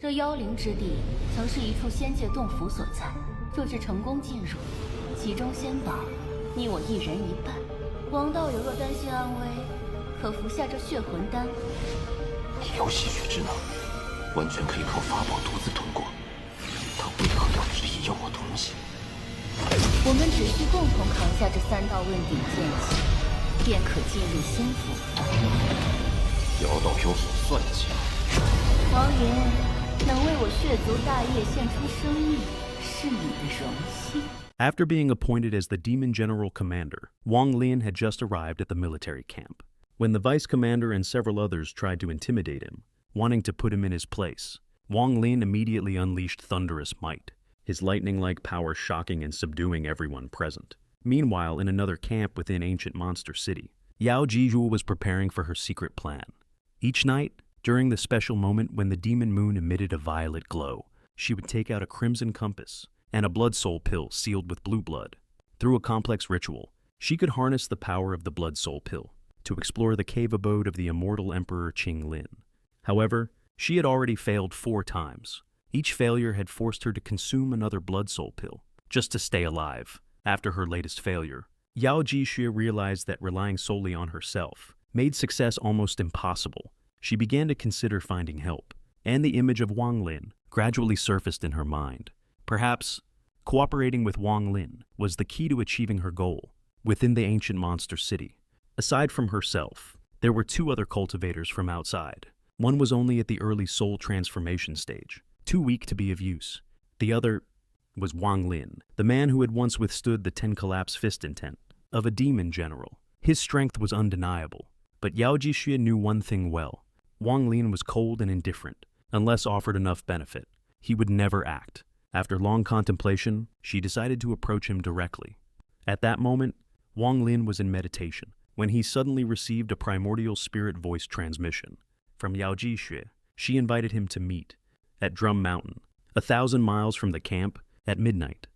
这妖灵之地曾是一处仙界洞府所在，若是成功进入，其中仙宝，你我一人一半。王道友若担心安危，可服下这血魂丹。你有吸血之能，完全可以靠法宝独自通过。他为何要执意要我同行？我们只需共同扛下这3道问鼎剑气，便可进入仙府。妖道有所算计。王爷能为我血族大业献出生命，是你的荣幸。After being appointed as the Demon General Commander, Wang Lin had just arrived at the military camp. When the Vice Commander and several others tried to intimidate him, wanting to put him in his place, Wang Lin immediately unleashed thunderous might, his lightning-like power shocking and subduing everyone present. Meanwhile, in another camp within ancient Monster City, Yao Jizhu was preparing for her secret plan. Each night, during the special moment when the demon moon emitted a violet glow, she would take out a crimson compass and a blood soul pill sealed with blue blood. Through a complex ritual, she could harness the power of the blood soul pill to explore the cave abode of the immortal Emperor Qinglin. However, she had already failed 4 times. Each failure had forced her to consume another blood soul pill, just to stay alive. After her latest failure, Yao Jixue realized that relying solely on herself made success almost impossible. She began to consider finding help, and the image of Wang Lin gradually surfaced in her mind. Perhaps, cooperating with Wang Lin was the key to achieving her goal within the ancient monster city. Aside from herself, there were 2 other cultivators from outside. One was only at the early soul transformation stage, too weak to be of use. The other was Wang Lin, the man who had once withstood the 10 collapse fist intent of a demon general. His strength was undeniable, but Yao Jixue knew one thing well. Wang Lin was cold and indifferent. Unless offered enough benefit, he would never act. After long contemplation, she decided to approach him directly. At that moment, Wang Lin was in meditation when he suddenly received a primordial spirit voice transmission from Yao Jixue. She invited him to meet at Drum Mountain, 1,000 miles from the camp, at midnight.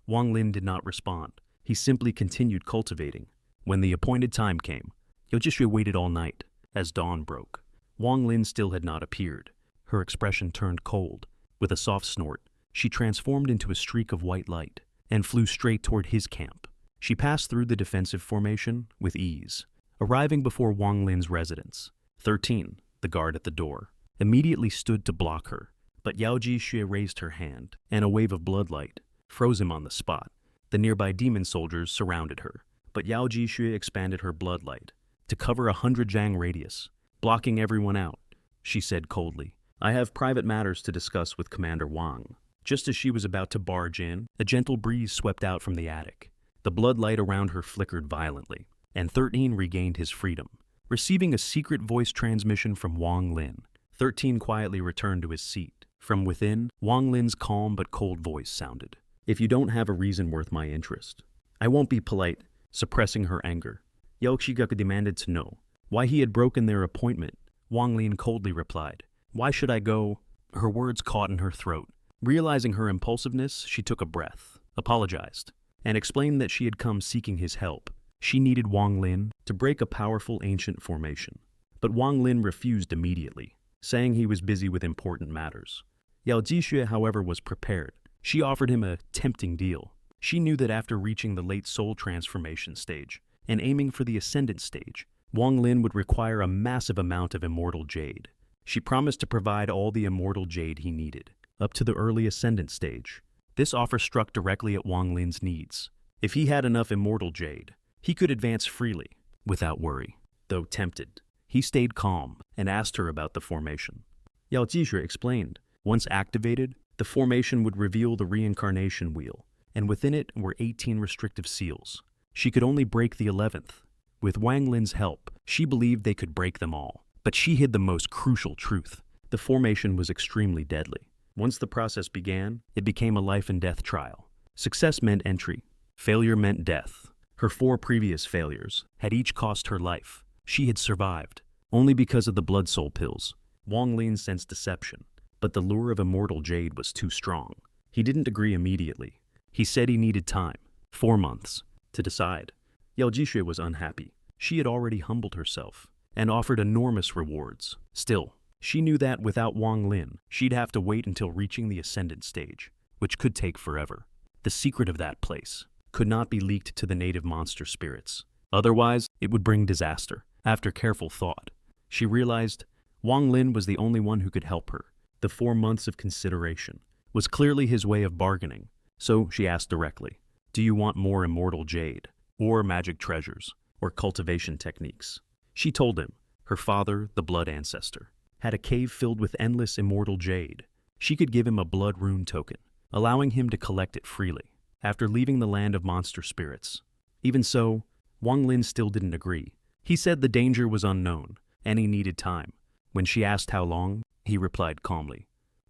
Wang Lin did not respond. He simply continued cultivating. When the appointed time came, Yao Jixue waited all night. As dawn broke, Wang Lin still had not appeared. Her expression turned cold. With a soft snort, she transformed into a streak of white light and flew straight toward his camp. She passed through the defensive formation with ease, arriving before Wang Lin's residence. 13, the guard at the door, immediately stood to block her, but Yao Jixue raised her hand, and a wave of bloodlight froze him on the spot. The nearby demon soldiers surrounded her, but Yao Jixue expanded her bloodlight to cover 100 jang radius, blocking everyone out. She said coldly, "I have private matters to discuss with Commander Wang." Just as she was about to barge in, a gentle breeze swept out from the attic. The bloodlight around her flickered violently, and 13 regained his freedom. Receiving a secret voice transmission from Wang Lin, 13 quietly returned to his seat. From within, Wang Lin's calm but cold voice sounded. "If you don't have a reason worth my interest, I won't be polite." Suppressing her anger, Yao Jixue demanded to know why he had broken their appointment. Wang Lin coldly replied, "Why should I go?" Her words caught in her throat. Realizing her impulsiveness, she took a breath, apologized, and explained that she had come seeking his help. She needed Wang Lin to break a powerful ancient formation. But Wang Lin refused immediately, saying he was busy with important matters. Yao Jixue, however, was prepared. She offered him a tempting deal. She knew that after reaching the late soul transformation stage and aiming for the ascendant stage, Wang Lin would require a massive amount of immortal jade. She promised to provide all the immortal jade he needed, up to the early ascendant stage. This offer struck directly at Wang Lin's needs. If he had enough immortal jade, he could advance freely, without worry. Though tempted, he stayed calm and asked her about the formation. Yao Jixue explained. Once activated, the formation would reveal the reincarnation wheel, and within it were 18 restrictive seals. She could only break the 11th. With Wang Lin's help, she believed they could break them all. But she hid the most crucial truth. The formation was extremely deadly. Once the process began, it became a life and death trial. Success meant entry. Failure meant death. Her 4 previous failures had each cost her life. She had survived, only because of the blood soul pills. Wang Lin sensed deception, but the lure of immortal jade was too strong. He didn't agree immediately. He said he needed time, 4 months, to decide. Yao Jixue was unhappy. She had already humbled herself and offered enormous rewards. Still, She knew that without Wang Lin, she'd have to wait until reaching the ascendant stage, which could take forever. The secret of that place could not be leaked to the native monster spirits. Otherwise, it would bring disaster. After careful thought, she realized Wang Lin was the only one who could help her. The 4 months of consideration was clearly his way of bargaining, so she asked directly, "Do you want more immortal jade, or magic treasures, or cultivation techniques?" She told him her father, the blood ancestor, had a cave filled with endless immortal jade. She could give him a blood rune token, allowing him to collect it freely after leaving the land of monster spirits. Even so, Wang Lin still didn't agree. He said the danger was unknown, and he needed time. When she asked how long, he replied calmly,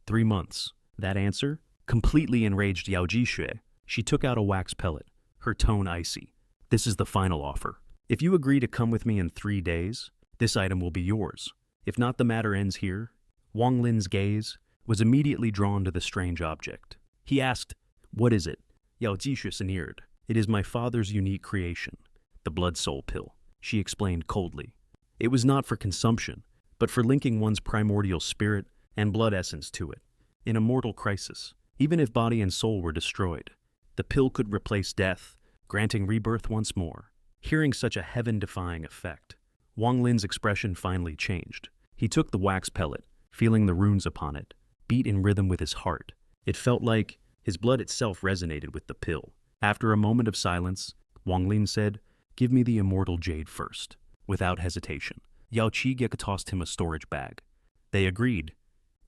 3 months. That answer completely enraged Yao Jixue. She took out a wax pellet, her tone icy. "This is the final offer. If you agree to come with me in 3 days, this item will be yours. If not, the matter ends here." Wang Lin's gaze was immediately drawn to the strange object. He asked, "What is it?" Yao Jixue sneered. "It is my father's unique creation, the blood soul pill," she explained coldly. It was not for consumption, but for linking one's primordial spirit and blood essence to it. In a mortal crisis, even if body and soul were destroyed, the pill could replace death, granting rebirth once more. Hearing such a heaven-defying effect, Wang Lin's expression finally changed. He took the wax pellet, feeling the runes upon it, beat in rhythm with his heart. It felt like his blood itself resonated with the pill. After a moment of silence, Wang Lin said, "Give me the immortal jade first." Without hesitation, Yao Qige tossed him a storage bag. They agreed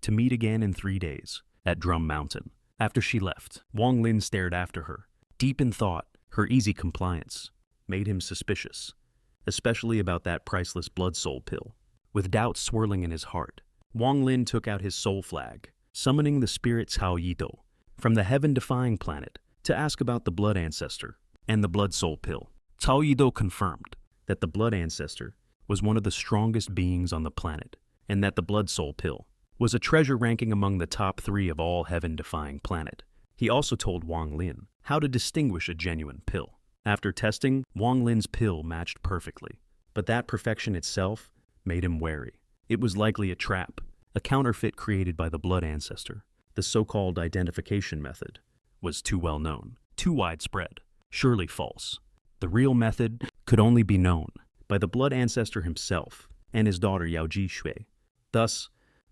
to meet again in 3 days at Drum Mountain. After she left, Wang Lin stared after her. Deep in thought, her easy compliance made him suspicious, especially about that priceless blood soul pill. With doubt swirling in his heart, Wang Lin took out his soul flag, summoning the spirit Cao Yito from the heaven-defying planet to ask about the blood ancestor and the blood soul pill. Cao Yito confirmed that the blood ancestor was one of the strongest beings on the planet, and that the blood soul pill was a treasure ranking among the top 3 of all heaven-defying planet. He also told Wang Lin how to distinguish a genuine pill. After testing, Wang Lin's pill matched perfectly, but that perfection itself made him wary. It was likely a trap, a counterfeit created by the blood ancestor. The so-called identification method was too well known, too widespread, surely false. The real method could only be known by the blood ancestor himself and his daughter Yao Jixue. Thus,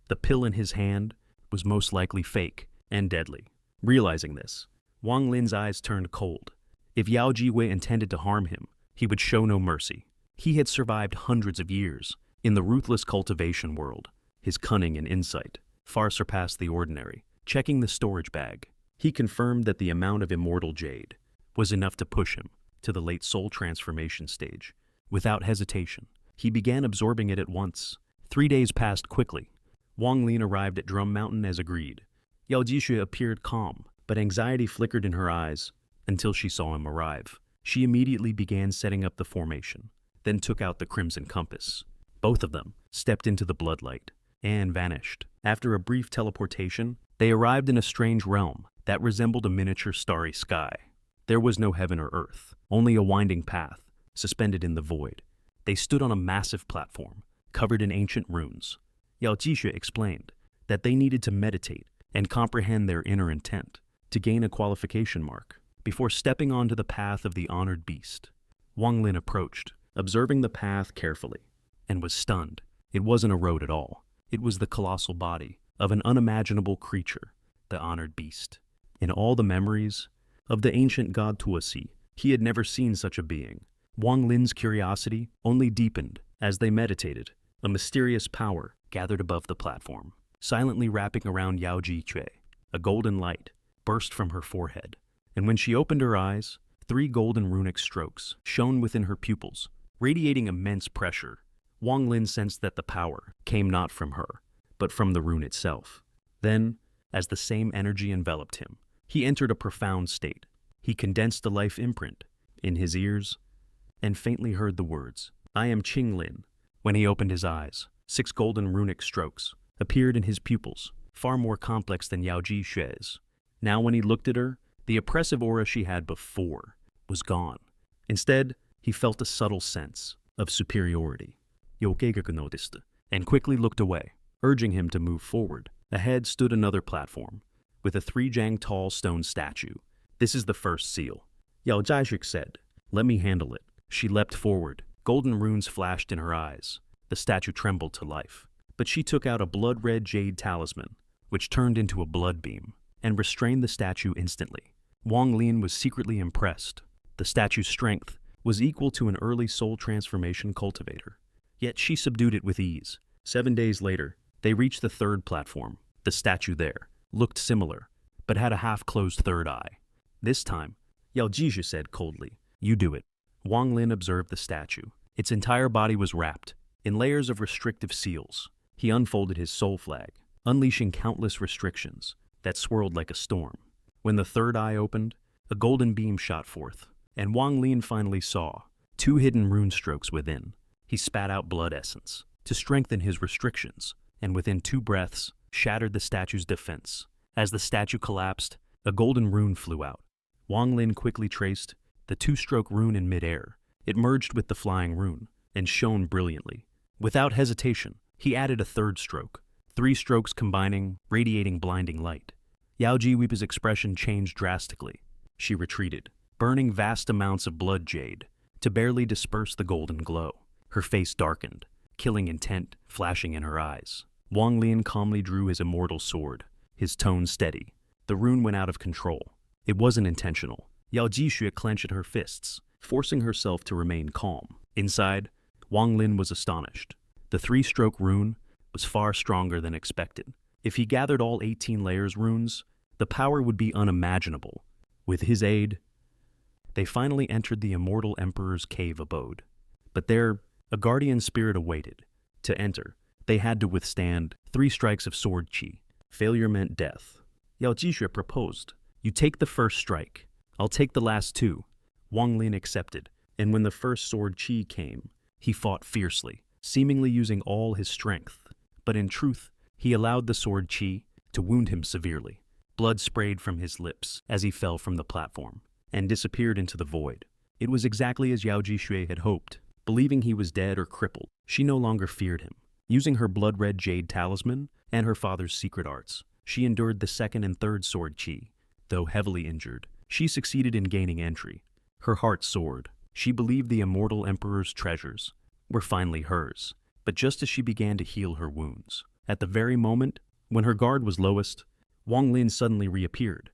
the pill in his hand was most likely fake and deadly. Realizing this, Wang Lin's eyes turned cold. If Yao Jixue intended to harm him, he would show no mercy. He had survived hundreds of years in the ruthless cultivation world. His cunning and insight far surpassed the ordinary. Checking the storage bag, he confirmed that the amount of immortal jade was enough to push him to the late soul transformation stage. Without hesitation, he began absorbing it at once. 3 days passed quickly. Wang Lin arrived at Drum Mountain as agreed. Yao Jixue appeared calm, but anxiety flickered in her eyes until she saw him arrive. She immediately began setting up the formation, then took out the crimson compass. Both of them stepped into the bloodlight and vanished. After a brief teleportation, they arrived in a strange realm that resembled a miniature starry sky. There was no heaven or earth, only a winding path suspended in the void. They stood on a massive platform, covered in ancient runes. Yao Jixue explained that they needed to meditate and comprehend their inner intent to gain a qualification mark before stepping onto the path of the honored beast. Wang Lin approached, observing the path carefully, and was stunned. It wasn't a road at all. It was the colossal body of an unimaginable creature, the honored beast. In all the memories of the ancient god Tuosi, he had never seen such a being. Wang Lin's curiosity only deepened as they meditated. A mysterious power gathered above the platform, silently wrapping around Yao Jixue. A golden light burst from her forehead, and when she opened her eyes, 3 golden runic strokes shone within her pupils, radiating immense pressure. Wang Lin sensed that the power came not from her, but from the rune itself. Then, as the same energy enveloped him, he entered a profound state. He condensed a life imprint in his ears and faintly heard the words, "I am Qing Lin." When he opened his eyes, 6 golden runic strokes appeared in his pupils, far more complex than Yao Jixue's. Now when he looked at her, the oppressive aura she had before was gone. Instead, he felt a subtle sense of superiority. Yokegaku noticed and quickly looked away. urging him to move forward. Ahead stood another platform, with a 3-jang-tall stone statue. "This is the first seal," Yao Jiashik said. "Let me handle it." She leapt forward. Golden runes flashed in her eyes. The statue trembled to life. But she took out a blood-red jade talisman, which turned into a blood beam, and restrained the statue instantly. Wang Lian was secretly impressed. The statue's strength was equal to an early soul transformation cultivator. Yet she subdued it with ease. 7 days later, they reached the third platform. The statue there looked similar, but had a half-closed third eye. This time, Yao Jishu said coldly, "You do it." Wang Lin observed the statue. Its entire body was wrapped in layers of restrictive seals. He unfolded his soul flag, unleashing countless restrictions that swirled like a storm. When the third eye opened, a golden beam shot forth, and Wang Lin finally saw 2 hidden rune strokes within. He spat out blood essence to strengthen his restrictions, and within 2 breaths, shattered the statue's defense. As the statue collapsed, a golden rune flew out. Wang Lin quickly traced the 2-stroke rune in midair. It merged with the flying rune and shone brilliantly. Without hesitation, he added a 3rd stroke, 3 strokes combining, radiating blinding light. Yao Jiweepa's expression changed drastically. She retreated, burning vast amounts of blood jade to barely disperse the golden glow. Her face darkened, killing intent flashing in her eyes. Wang Lian calmly drew his immortal sword, his tone steady. The rune went out of control. It wasn't intentional. Yao Jishu clenched her fists, forcing herself to remain calm. Inside, Wang Lin was astonished. The 3-stroke rune was far stronger than expected. If he gathered all 18 layers runes, the power would be unimaginable. With his aid, they finally entered the Immortal Emperor's cave abode. But there, a guardian spirit awaited. To enter, they had to withstand 3 strikes of sword chi. Failure meant death. Yao Jishu proposed, "You take the first strike. I'll take the last 2. Wang Lin accepted, and when the first sword chi came, he fought fiercely, seemingly using all his strength. But in truth, he allowed the sword chi to wound him severely. Blood sprayed from his lips as he fell from the platform and disappeared into the void. It was exactly as Yao Jishui had hoped. Believing he was dead or crippled, she no longer feared him. Using her blood-red jade talisman and her father's secret arts, she endured the 2nd and 3rd sword chi. Though heavily injured, she succeeded in gaining entry. Her heart soared. She believed the Immortal Emperor's treasures were finally hers. But just as she began to heal her wounds, at the very moment when her guard was lowest, Wang Lin suddenly reappeared.